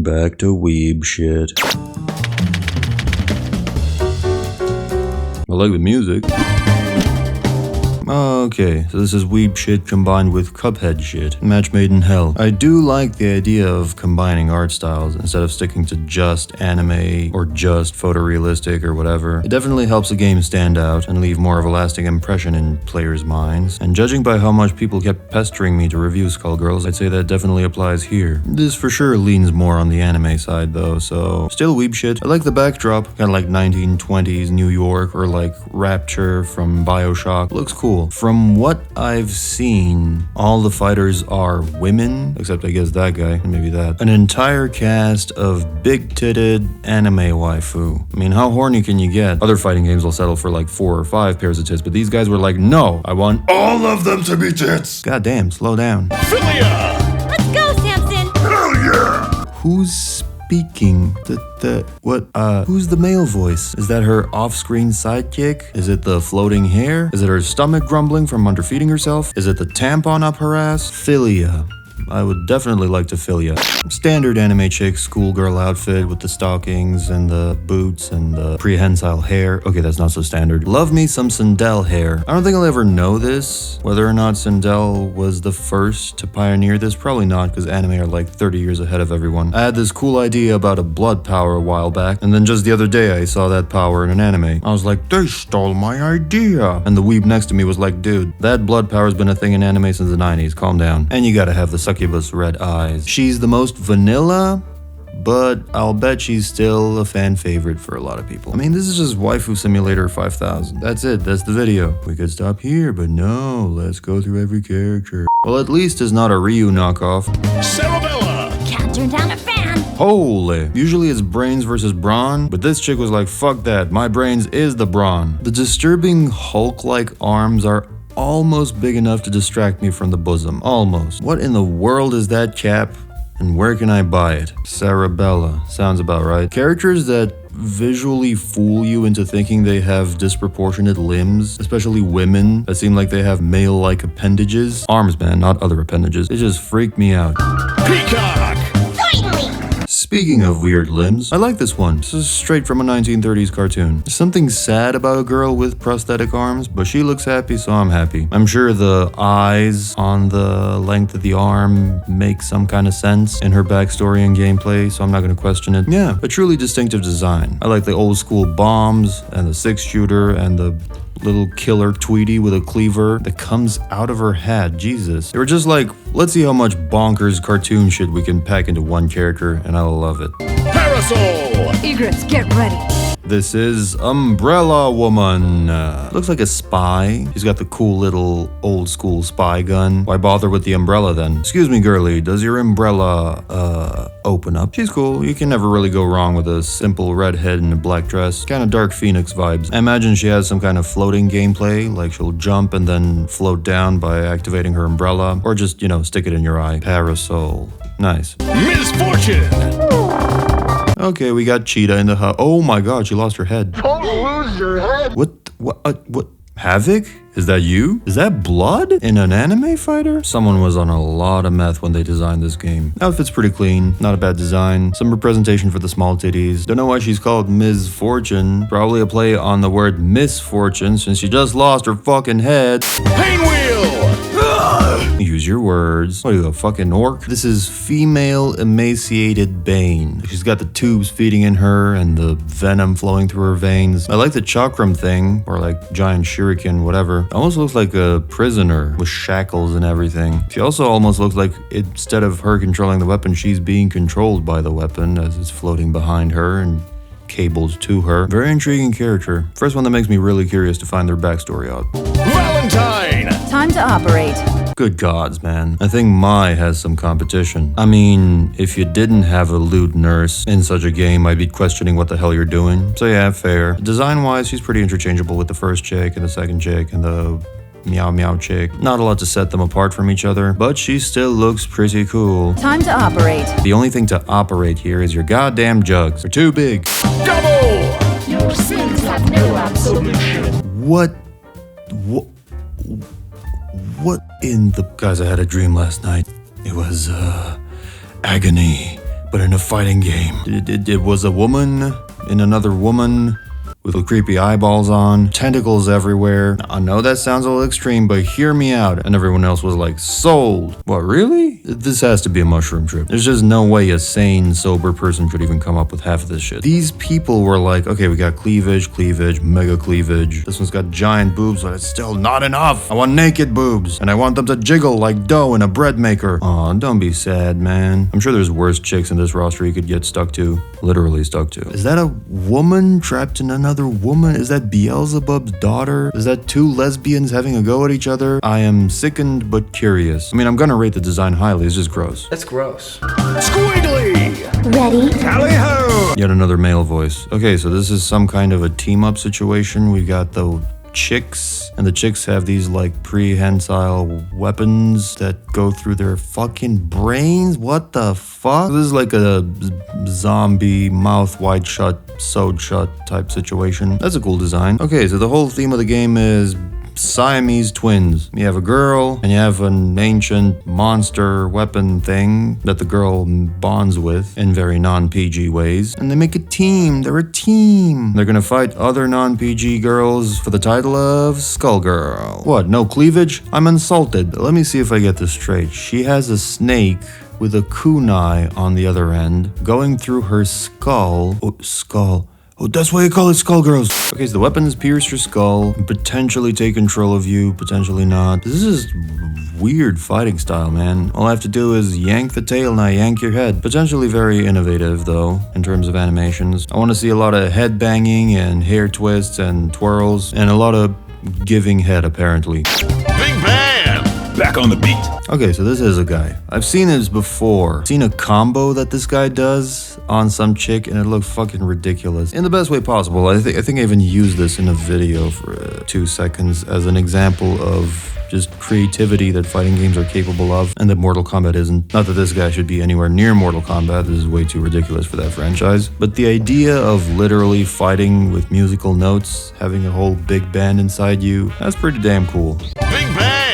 Back to weeb shit. I like the music. Okay, so this is weeb shit combined with Cuphead shit. Match made in hell. I do like the idea of combining art styles instead of sticking to just anime or just photorealistic or whatever. It definitely helps a game stand out and leave more of a lasting impression in players' minds. And judging by how much people kept pestering me to review Skullgirls, I'd say that definitely applies here. This for sure leans more on the anime side though, so still weeb shit. I like the backdrop, kinda like 1920s New York or like Rapture from BioShock. Looks cool. From what I've seen, all the fighters are women, except I guess that guy, and maybe that. An entire cast of big-titted anime waifu. I mean, how horny can you get? Other fighting games will settle for like 4 or 5 pairs of tits, but these guys were like, no, I want all of them to be tits! God damn, slow down. Filia! Let's go, Samson! Hell yeah! Who's speaking? Who's the male voice? Is that her off-screen sidekick? Is it the floating hair? Is it her stomach grumbling from underfeeding herself? Is it the tampon up her ass? Filia. I would definitely like to Filia. Standard anime chick schoolgirl outfit with the stockings and the boots and the prehensile hair. Okay, that's not so standard. Love me some Sindel hair. I don't think I'll ever know this. Whether or not Sindel was the first to pioneer this, probably not, because anime are like 30 years ahead of everyone. I had this cool idea about a blood power a while back, and then just the other day I saw that power in an anime. I was like, they stole my idea. And the weeb next to me was like, dude, that blood power's been a thing in anime since the 90s, calm down. And you gotta have the succubus red eyes. She's the most vanilla, but I'll bet she's still a fan favorite for a lot of people. I mean, this is just Waifu Simulator 5000. That's it, that's the video. We could stop here, but no, let's go through every character. Well, at least it's not a Ryu knockoff. Cerebella! Can't turn down a fan! Holy. Usually it's brains versus brawn, but this chick was like, fuck that, my brains is the brawn. The disturbing Hulk-like arms are almost big enough to distract me from the bosom. Almost. What in the world is that cap? And where can I buy it? Cerebella. Sounds about right. Characters that visually fool you into thinking they have disproportionate limbs, especially women that seem like they have male-like appendages. Arms, man, not other appendages. It just freaked me out. Peacock! Speaking of weird limbs, I like this one. This is straight from a 1930s cartoon. There's something sad about a girl with prosthetic arms, but she looks happy, so I'm happy. I'm sure the eyes on the length of the arm make some kind of sense in her backstory and gameplay, so I'm not going to question it. Yeah, a truly distinctive design. I like the old school bombs and the 6-shooter and the little killer Tweety with a cleaver that comes out of her head. Jesus. They were just like, let's see how much bonkers cartoon shit we can pack into one character, and I love it. Parasoul! Egrets, get ready! This is Umbrella Woman. Looks like a spy. She's got the cool little old school spy gun. Why bother with the umbrella then? Excuse me, girlie, does your umbrella, open up? She's cool. You can never really go wrong with a simple red head and a black dress. Kind of Dark Phoenix vibes. I imagine she has some kind of floating gameplay, like she'll jump and then float down by activating her umbrella, or just, stick it in your eye. Parasoul. Nice. Misfortune! Okay, we got Cheetah in the hut. Oh my god, she lost her head. Don't lose your head. What? Havoc? Is that you? Is that blood in an anime fighter? Someone was on a lot of meth when they designed this game. Outfit's pretty clean, not a bad design. Some representation for the small titties. Don't know why she's called Ms. Fortune. Probably a play on the word misfortune since she just lost her fucking head. Painwheel! Use your words. What are you, a fucking orc? This is female emaciated Bane. She's got the tubes feeding in her and the venom flowing through her veins. I like the chakram thing, or like giant shuriken, whatever. Almost looks like a prisoner with shackles and everything. She also almost looks like instead of her controlling the weapon, she's being controlled by the weapon as it's floating behind her and cables to her. Very intriguing character. First one that makes me really curious to find their backstory out. Valentine! Time to operate. Good gods, man. I think Mai has some competition. I mean, if you didn't have a lewd nurse in such a game, I'd be questioning what the hell you're doing. So yeah, fair. Design-wise, she's pretty interchangeable with the first chick and the second chick and the meow meow chick. Not a lot to set them apart from each other, but she still looks pretty cool. Time to operate. The only thing to operate here is your goddamn jugs. They're too big. Double! Your sins have no absolution. What in the... Guys, I had a dream last night. It was, agony. but in a fighting game. It was a woman in another woman with creepy eyeballs on, tentacles everywhere. I know that sounds a little extreme, but hear me out. And everyone else was like, sold. What, really? This has to be a mushroom trip. There's just no way a sane, sober person could even come up with half of this shit. These people were like, okay, we got cleavage, mega cleavage. This one's got giant boobs, but it's still not enough. I want naked boobs, and I want them to jiggle like dough in a bread maker. Aw, don't be sad, man. I'm sure there's worse chicks in this roster you could get stuck to. Literally stuck to. Is that a woman trapped in another woman? Is that Beelzebub's daughter? Is that two lesbians having a go at each other? I am sickened but curious. I mean, I'm gonna rate the design highly. It's just gross. That's gross. Squigly! Ready? Tally-ho! Yet another male voice. Okay, so this is some kind of a team-up situation. We got the chicks, and the chicks have these like prehensile weapons that go through their fucking brains. What the fuck? This is like a zombie mouth wide shut, sewed shut type situation. That's a cool design. Okay, so the whole theme of the game is Siamese twins. You have a girl and you have an ancient monster weapon thing that the girl bonds with in very non-PG ways. And they make a team. They're a team. They're gonna fight other non-PG girls for the title of Skullgirl. What, no cleavage? I'm insulted. Let me see if I get this straight. She has a snake with a kunai on the other end going through her skull. Oh, skull. Oh, that's why you call it Skullgirls. Okay, so the weapons pierce your skull, potentially take control of you, potentially not. This is weird fighting style, man. All I have to do is yank the tail and I yank your head. Potentially very innovative, though, in terms of animations. I want to see a lot of head banging and hair twists and twirls, and a lot of giving head, apparently. Big Bam! Back on the beat. Okay, so this is a guy. I've seen this before. Seen a combo that this guy does on some chick, and it looked fucking ridiculous. In the best way possible. I think I even used this in a video for 2 seconds as an example of just creativity that fighting games are capable of, and that Mortal Kombat isn't. Not that this guy should be anywhere near Mortal Kombat. This is way too ridiculous for that franchise. But the idea of literally fighting with musical notes, having a whole big band inside you, that's pretty damn cool. Big Bam!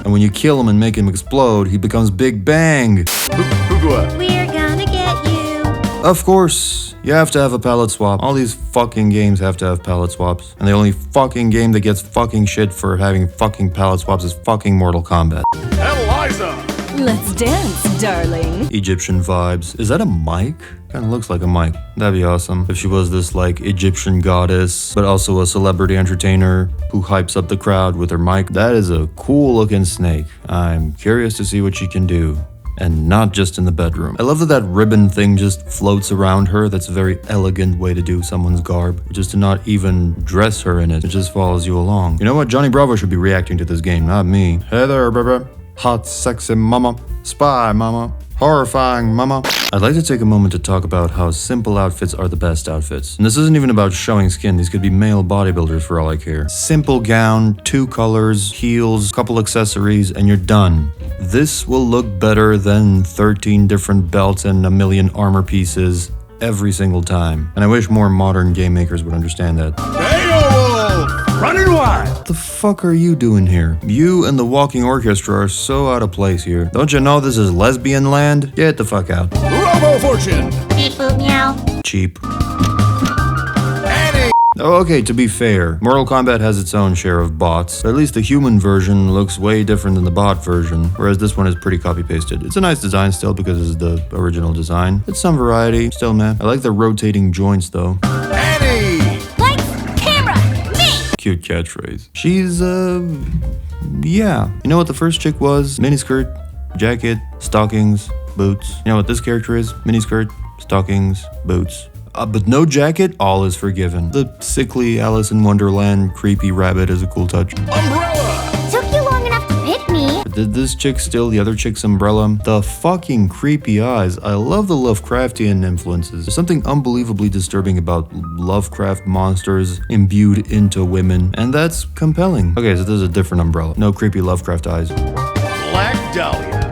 And when you kill him and make him explode, he becomes Big Bang. Fukua. We're gonna get you. Of course, you have to have a palette swap. All these fucking games have to have palette swaps. And the only fucking game that gets fucking shit for having fucking palette swaps is fucking Mortal Kombat. Eliza! Let's dance, darling. Egyptian vibes. Is that a mic? Kinda looks like a mic. That'd be awesome if she was this like Egyptian goddess, but also a celebrity entertainer who hypes up the crowd with her mic. That is a cool looking snake. I'm curious to see what she can do. And not just in the bedroom. I love that ribbon thing just floats around her. That's a very elegant way to do someone's garb. Just to not even dress her in it. It just follows you along. You know what? Johnny Bravo should be reacting to this game, not me. Hey there, baby. Hot, sexy mama. Spy mama. Horrifying mama. I'd like to take a moment to talk about how simple outfits are the best outfits. And this isn't even about showing skin. These could be male bodybuilders for all I care. Simple gown, 2 colors, heels, couple accessories, and you're done. This will look better than 13 different belts and a million armor pieces every single time. And I wish more modern game makers would understand that. Beowulf! Running wild! What the fuck are you doing here? You and the walking orchestra are so out of place here. Don't you know this is lesbian land? Get the fuck out. Robo Fortune! Beep boop meow. Cheap. Annie! Oh, okay, to be fair, Mortal Kombat has its own share of bots, but at least the human version looks way different than the bot version, whereas this one is pretty copy-pasted. It's a nice design still because it's the original design. It's some variety, still man. I like the rotating joints though. Annie! Lights, camera, me. Cute catchphrase. She's, yeah. You know what the first chick was? Miniskirt, jacket, stockings, boots. You know what this character is? Miniskirt, stockings, boots. But no jacket, all is forgiven. The sickly Alice in Wonderland creepy rabbit is a cool touch. Umbrella! Took you long enough to pick me. But did this chick steal the other chick's umbrella? The fucking creepy eyes. I love the Lovecraftian influences. There's something unbelievably disturbing about Lovecraft monsters imbued into women, and that's compelling. Okay, so this is a different umbrella. No creepy Lovecraft eyes. Black Dhalia.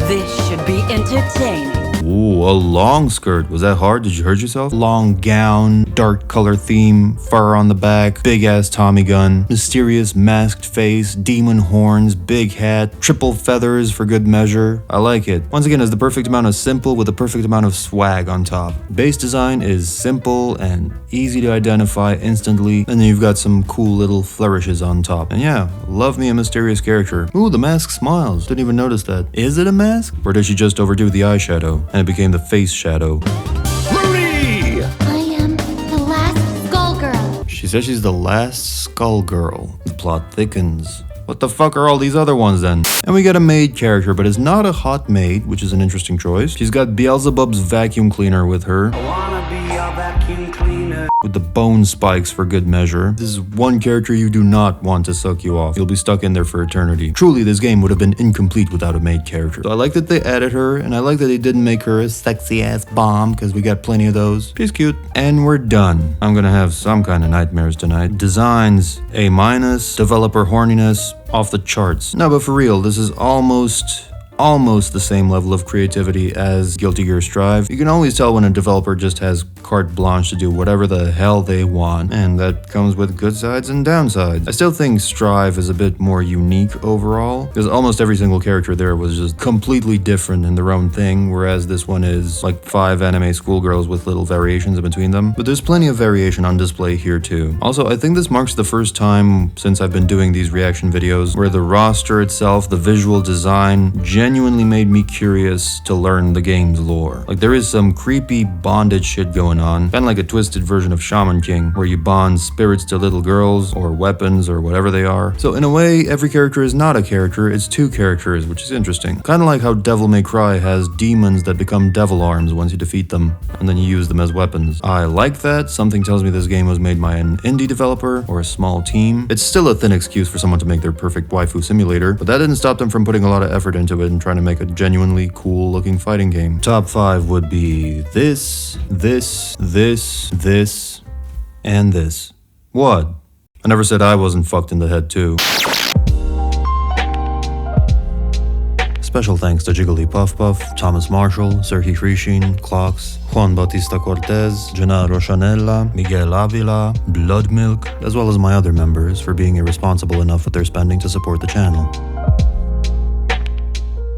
This should be entertaining. Ooh, a long skirt. Was that hard? Did you hurt yourself? Long gown, dark color theme, fur on the back, big ass Tommy gun, mysterious masked face, demon horns, big hat, triple feathers for good measure. I like it. Once again, it's the perfect amount of simple with the perfect amount of swag on top. Base design is simple and easy to identify instantly, and then you've got some cool little flourishes on top. And yeah, love me a mysterious character. Ooh, the mask smiles. Didn't even notice that. Is it a mask? Or did she just overdo the eyeshadow and it became the face shadow? Rudy! I am the last Skullgirl. She says she's the last Skullgirl. The plot thickens. What the fuck are all these other ones then? And we get a maid character, but it's not a hot maid, which is an interesting choice. She's got Beelzebub's vacuum cleaner with her. With the bone spikes for good measure. This is one character you do not want to suck you off. You'll be stuck in there for eternity. Truly, this game would have been incomplete without a maid character. So I like that they added her, and I like that they didn't make her a sexy ass bomb, because we got plenty of those. She's cute. And we're done. I'm gonna have some kind of nightmares tonight. Designs, A-, developer horniness, off the charts. No, but for real, this is almost the same level of creativity as Guilty Gear Strive. You can always tell when a developer just has carte blanche to do whatever the hell they want, and that comes with good sides and downsides. I still think Strive is a bit more unique overall, because almost every single character there was just completely different in their own thing, whereas this one is like 5 anime schoolgirls with little variations in between them. But there's plenty of variation on display here too. Also, I think this marks the first time since I've been doing these reaction videos where the roster itself, the visual design, genuinely made me curious to learn the game's lore. Like, there is some creepy bondage shit going on, kind of like a twisted version of Shaman King, where you bond spirits to little girls, or weapons, or whatever they are. So in a way, every character is not a character, it's 2 characters, which is interesting. Kind of like how Devil May Cry has demons that become devil arms once you defeat them, and then you use them as weapons. I like that. Something tells me this game was made by an indie developer, or a small team. It's still a thin excuse for someone to make their perfect waifu simulator, but that didn't stop them from putting a lot of effort into it and trying to make a genuinely cool looking fighting game. Top 5 would be this, and this. What? I never said I wasn't fucked in the head too. Special thanks to Jiggly Puff Puff, Thomas Marshall, Serhi Krishin, Clocks, Juan Bautista Cortez, Gennaro Chanella, Miguel Avila, Blood Milk, as well as my other members for being irresponsible enough with their spending to support the channel.